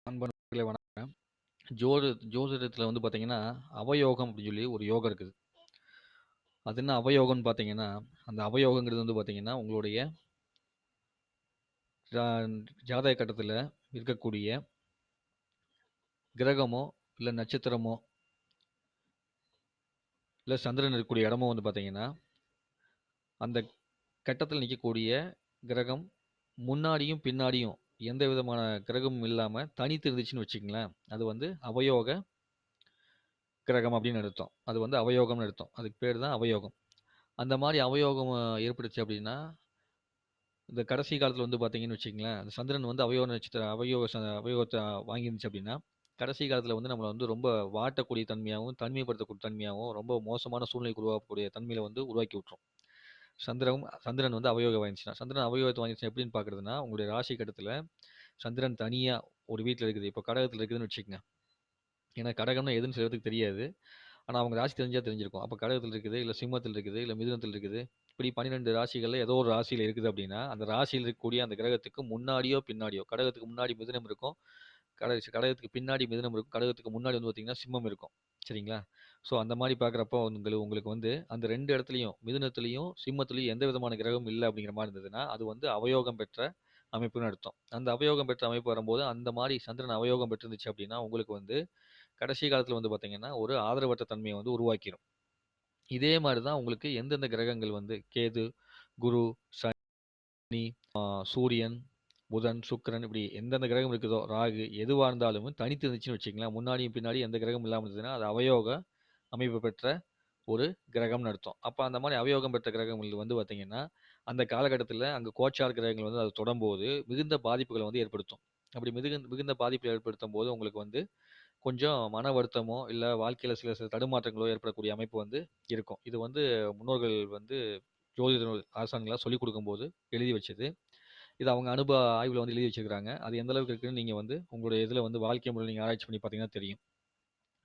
நண்பர்களே வணக்கம். ஜோதிடத்துல வந்து பார்த்தீங்கன்னா, அவயோகம் அப்படின்னு சொல்லி ஒரு யோகம் இருக்குது. அது என்ன அவயோகம்னு பார்த்தீங்கன்னா, அந்த அவயோகங்கிறது வந்து பார்த்தீங்கன்னா, உங்களுடைய ஜா ஜாதக கட்டத்துல இருக்கக்கூடிய கிரகமோ, இல்ல நட்சத்திரமோ, இல்ல சந்திரன் இருக்கக்கூடிய இடமோ வந்து பார்த்தீங்கன்னா, அந்த கட்டத்துல நிக்கக்கூடிய கிரகம் முன்னாடியும், பின்னாடியும் எந்த விதமான கிரகமும் இல்லாம தனித்து இருந்துச்சுன்னு வச்சுக்கங்களேன், அது வந்து அவயோக கிரகம் அப்படின்னு அர்த்தம். அது வந்து அவயோகம்னு அர்த்தம். அதுக்கு பேர் தான் அவயோகம். அந்த மாரி அவயோகம் ஏற்பட்டுச்சு அப்படின்னா, இந்த கடைசி காலத்துல வந்து பார்த்தீங்கன்னு வச்சுக்கங்களேன், அந்த சந்திரன் வந்து அவயோக நட்சத்திரம் அவயோகத்த வாங்கியிருந்துச்சு அப்படின்னா, கடைசி காலத்துல வந்து நம்மள வந்து ரொம்ப வாட்டக்கூடிய தன்மையாவும், தனிமைப்படுத்தக்கூடிய தன்மையாவும், ரொம்ப மோசமான சூழ்நிலைக்கு உருவாக்கக்கூடிய தன்மையில வந்து உருவாக்கி விட்டுரும். சந்திரன் வந்து அவயோகம் வாங்கிச்சுன்னா, சந்திரன் அவயோகத்த வாங்கிச்சுன்னா எப்படின்னு பார்க்குறதுன்னா, உங்களுடைய ராசி கட்டத்துல சந்திரன் தனியா ஒரு வீட்ல இருக்குது. இப்போ கடகத்துல இருக்குதுன்னு வச்சுக்கங்க. ஏன்னா கடகம்னா எதுன்னு சில பேத்துக்கு தெரியாது. ஆனா அவங்க ராசி தெரிஞ்சா தெரிஞ்சிருக்கும். அப்ப கடகத்துல இருக்குது, இல்ல சிம்மத்துல இருக்குது, இல்ல மிதுனத்துல இருக்குது. இப்படி 12 ராசிகள்ல ஏதோ ஒரு ராசியில இருக்குது அப்படின்னா, அந்த ராசியில இருக்கக்கூடிய அந்த கிரகத்துக்கு முன்னாடியோ, பின்னாடியோ கடகத்துக்கு முன்னாடி மிதுனம் இருக்கும். கடகத்துக்கு பின்னாடி மிதுனம் இருக்கும். கடகத்துக்கு முன்னாடி வந்து பார்த்தீங்கன்னா, சிம்மம் இருக்கும். சரிங்களா? ஸோ அந்த மாரி பார்க்குறப்போ உங்களுக்கு வந்து அந்த 2 இடத்துலயும் மிதுனத்திலயும், சிம்மத்திலயும் எந்த விதமான கிரகமும் இல்ல அப்படிங்கிற மாரி இருந்ததுன்னா, அது வந்து அவயோகம் பெற்ற அமைப்புன்னு அர்த்தம். அந்த அவயோகம் பெற்ற அமைப்பு வரும்போது, அந்த மாரி சந்திரன் அவயோகம் பெற்றிருந்துச்சு அப்படின்னா, உங்களுக்கு வந்து கடைசி காலத்துல வந்து பார்த்தீங்கன்னா, ஒரு ஆதரவற்ற தன்மைய வந்து உருவாக்கிரும். இதே மாரி தான் உங்களுக்கு எந்தெந்த கிரகங்கள் வந்து கேது, குரு, சனி, சூரியன், புதன், சுக்கிரன் இப்படி எந்தெந்த கிரகம் இருக்குதோ, ராகு எதுவா இருந்தாலும் தனித்து இருந்துச்சுன்னு வச்சுக்கங்களேன், முன்னாடியும் பின்னாடியும் எந்த கிரகமும் இல்லாம இருந்ததுன்னா, அது அவயோக அமைப்பு பெற்ற ஒரு கிரகம்னு அர்த்தம். அப்ப அந்த மாரி அவயோகம் பெற்ற கிரகங்கள் வந்து பார்த்தீங்கன்னா, அந்த காலகட்டத்தில அங்க கோச்சார் கிரகங்கள் வந்து அத தொடம்போது, மிகுந்த பாதிப்புகள வந்து ஏற்படுத்தும். அப்படி மிகுந்த பாதிப்பை ஏற்படுத்தும்போது உங்களுக்கு வந்து கொஞ்சம் மன வருத்தமோ, இல்ல வாழ்க்கையில சில சில தடுமாற்றங்களோ ஏற்படக்கூடிய அமைப்பு வந்து இருக்கும். இது வந்து முன்னோர்கள் வந்து ஜோதிட ஆசான்களா சொல்லிக் குடுக்கும்போது எழுதி வச்சது. இது அவங்க அனுபவ ஆய்வுல வந்து எழுதி வச்சிருக்காங்க. அது எந்த அளவுக்கு இருக்குன்னு நீங்க வந்து உங்களுடைய இதுல வந்து வாழ்க்கை முறையில நீங்க ஆராய்ச்சி பண்ணி பார்த்தீங்கன்னா தெரியும்.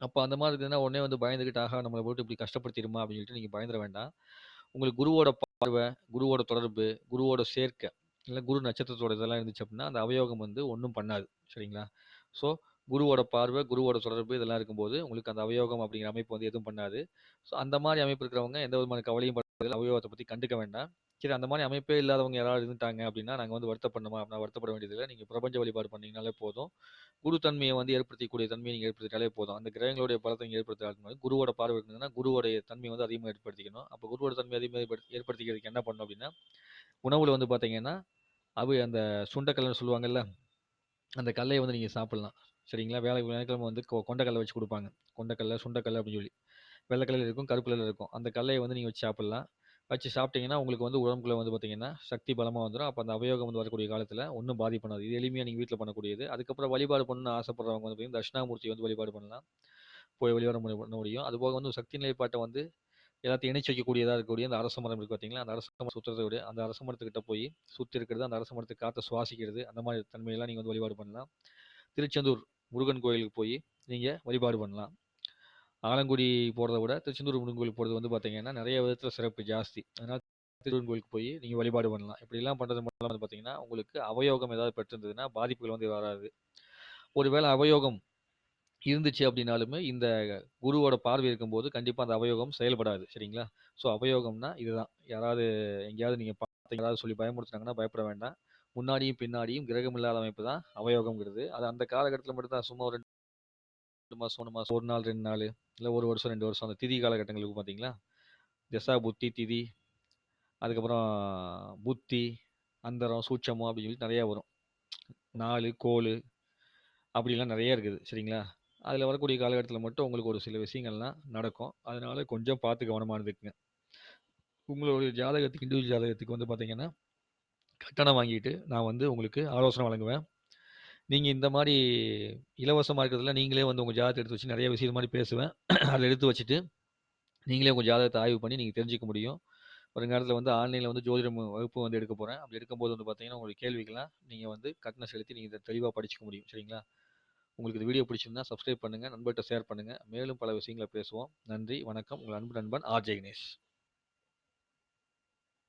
அப்ப அந்த மாரி இருந்ததுன்னா உடனே வந்து பயந்துகிட்டு, ஆஹா! நம்மள போட்டு இப்படி கஷ்டப்படுத்திருமா அப்படின்னு சொல்லிட்டு நீங்க பயந்துற வேண்டாம். உங்களுக்கு குருவோட பார்வை, குருவோட தொடர்பு, குருவோட சேர்க்கை, இல்ல குரு நட்சத்திரத்தோட இதெல்லாம் இருந்துச்சு அப்படின்னா, அந்த அவயோகம் வந்து ஒண்ணும் பண்ணாது. சரிங்களா? ஸோ குருவோட பார்வை, குருவோட தொடர்பு இதெல்லாம் இருக்கும்போது, உங்களுக்கு அந்த அவயோகம் அப்படிங்கிற அமைப்பு வந்து எதுவும் பண்ணாது. ஸோ அந்த மாரி அமைப்பு இருக்கிறவங்க எந்த விதமான கவலையும் படுறதில்ல. அவயோகத்த பத்தி கண்டுக்க வேண்டாம். சரி அந்த மாரி அமைப்பே இல்லாதவங்க யாராவது இருந்துட்டாங்க அப்படின்னா, நாங்க வந்து வருத்தப்படணுமா அப்படின்னா வருத்தப்பட வேண்டியதில்ல. நீங்க பிரபஞ்ச வழிபாடு பண்ணீங்கனாலே போதும். குரு தன்மைய வந்து ஏற்படுத்தக்கூடிய தன்மைய நீங்க ஏற்படுத்திட்டாலே போதும். அந்த கிரகங்களுடைய பலத்த நீங்க ஏற்படுத்தாதனால குருவோட பார்வை இருந்ததுன்னா, குருவோடைய தன்மைய வந்து அதிகமா ஏற்படுத்திக்கணும். அப்ப குருவோட தன்மைய அதிகமா ஏற்படுத்திக்கிறதுக்கு என்ன பண்ணணும் அப்படின்னா, உணவுல வந்து பார்த்தீங்கன்னா, அந்த சுண்டைக்கல்லுன்னு சொல்லுவாங்கல்ல, அந்த கல்லைய வந்து நீங்க சாப்பிடலாம். சரிங்களா? வியாழக்கிழமை வந்து கொண்டைக்கல்ல வச்சு குடுப்பாங்க. கொண்டைக்கல்ல, சுண்டைக்கல்ல அப்படின்னு சொல்லி. வெள்ள கலர்ல இருக்கும், கருப்பு கலர்ல இருக்கும். அந்த கல்லைய வந்து நீங்க வச்சு சாப்பிடலாம். வச்சு சாப்பிட்டீங்கன்னா, உங்களுக்கு வந்து உடம்புக்குள்ள வந்து பார்த்தீங்கன்னா, சக்தி பலமா வந்துரும். அப்ப அந்த அவயோகம் வந்து வரக்கூடிய காலத்தில ஒண்ணும் பாதிப்பு பண்ணாது. இது எளிமையா நீங்க வீட்ல பண்ணக்கூடியது. அதுக்கப்புறம் வழிபாடு பண்ணணும்னு ஆசைப்படுறவங்க வந்து பார்த்தீங்கன்னா, தட்சிணாமூர்த்திய வந்து வழிபாடு பண்ணலாம். போய் வழிபாடு பண்ண முடியும். அதுபோக வந்து சக்தி நிலைப்பாட்ட வந்து எல்லாத்தையும் இணைச்சு வைக்கக்கூடியதா இருக்கக்கூடிய அந்த அரச மரம் இருக்கு பார்த்தீங்களா? அந்த அரச மரம் சுத்துறத விட, அந்த அரச மரத்துக்கிட்ட போய் சுத்தி இருக்கிறது, அந்த அரச மரத்து காத்த சுவாசிக்கிறது, அந்த மாரி தன்மையெல்லாம் நீங்க வந்து வழிபாடு பண்ணலாம். திருச்செந்தூர் முருகன் கோயிலுக்கு போயி நீங்க வழிபாடு பண்ணலாம். ஆலங்குடி போறத விட திருச்செந்தூர் முருகன் கோயில் போறது வந்து பார்த்தீங்கன்னா, நெறைய விதத்தில சிறப்பு ஜாஸ்தி. அதனால முருகன் கோயிலுக்கு போயி நீங்க வழிபாடு பண்ணலாம். இப்படிலாம் பண்றது மூலம் வந்து பார்த்தீங்கன்னா, உங்களுக்கு அவயோகம் ஏதாவது பெற்றிருந்ததுன்னா, பாதிப்புகள் வந்து வராது. ஒருவேள அவயோகம் இருந்துச்சு அப்படின்னாலுமே, இந்த குருவோட பார்வை இருக்கும்போது கண்டிப்பா அந்த அவயோகம் செயல்படாது. சரிங்களா? ஸோ அவயோகம்னா இதுதான். யாராவது எங்கேயாவது நீங்க பார்த்து யாராவது சொல்லி பயமுறுத்துனாங்கன்னா பயப்பட வேண்டாம். முன்னாடியும், பின்னாடியும் கிரகம் இல்லாத அமைப்பு தான் அவயோகம்ங்கிறது. அது அந்த காலகட்டத்தில மட்டும் தான் சும்மா ஒரு 2 மாசம், 3 மாசம், 1 நாள், 2 நாளு, இல்ல 1 வருஷம், 2 வருஷம் அந்த திதி காலகட்டங்கள் இருக்கும் பார்த்தீங்களா? தசா, புத்தி, திதி, அதுக்கப்புறம் புத்தி, அந்தரம், சூட்சமம் அப்படின்னு சொல்லி நெறைய வரும். நாலு, கோலு அப்படிலாம் நெறைய இருக்குது. சரிங்களா? அதில வரக்கூடிய காலகட்டத்தில மட்டும் உங்களுக்கு ஒரு சில விஷயங்கள்லாம் நடக்கும். அதனால கொஞ்சம் பார்த்து கவனமா இருந்துக்கங்க. உங்களுடைய ஜாதகத்துக்கு இண்டிவிஜுவல் ஜாதகத்துக்கு வந்து பார்த்தீங்கன்னா, கட்டணம் வாங்கிட்டு நான் வந்து உங்களுக்கு ஆலோசனை வழங்குவேன். நீங்க இந்த மாரி இலவசமா இருக்கிறதுல நீங்களே வந்து உங்க ஜாதகத்த எடுத்து வச்சு நெறைய விஷயம் இது மாரி பேசுவேன். அத எடுத்து வச்சுட்டு நீங்களே உங்க ஜாதகத்த ஆய்வு பண்ணி நீங்க தெரிஞ்சுக்க முடியும். வருங்காலத்தில வந்து ஆன்லைன்ல வந்து ஜோதிடம் வகுப்பு வந்து எடுக்க போறேன். அப்படி எடுக்கும்போது வந்து பார்த்தீங்கன்னா, உங்களுடைய கேள்விக்கெல்லாம் நீங்க வந்து கட்டணம் செலுத்தி நீங்க இத தெளிவா படிச்சுக்க முடியும். சரிங்களா? உங்களுக்கு இந்த வீடியோ பிடிச்சிருந்தா சப்ஸ்கிரைப் பண்ணுங்க. நண்பர்ட்ட ஷேர் பண்ணுங்க. மேலும் பல விஷயங்கள பேசுவோம். நன்றி, வணக்கம். உங்கள் அன்பு நண்பன் ஆர்.ஜே. கணேஷ்.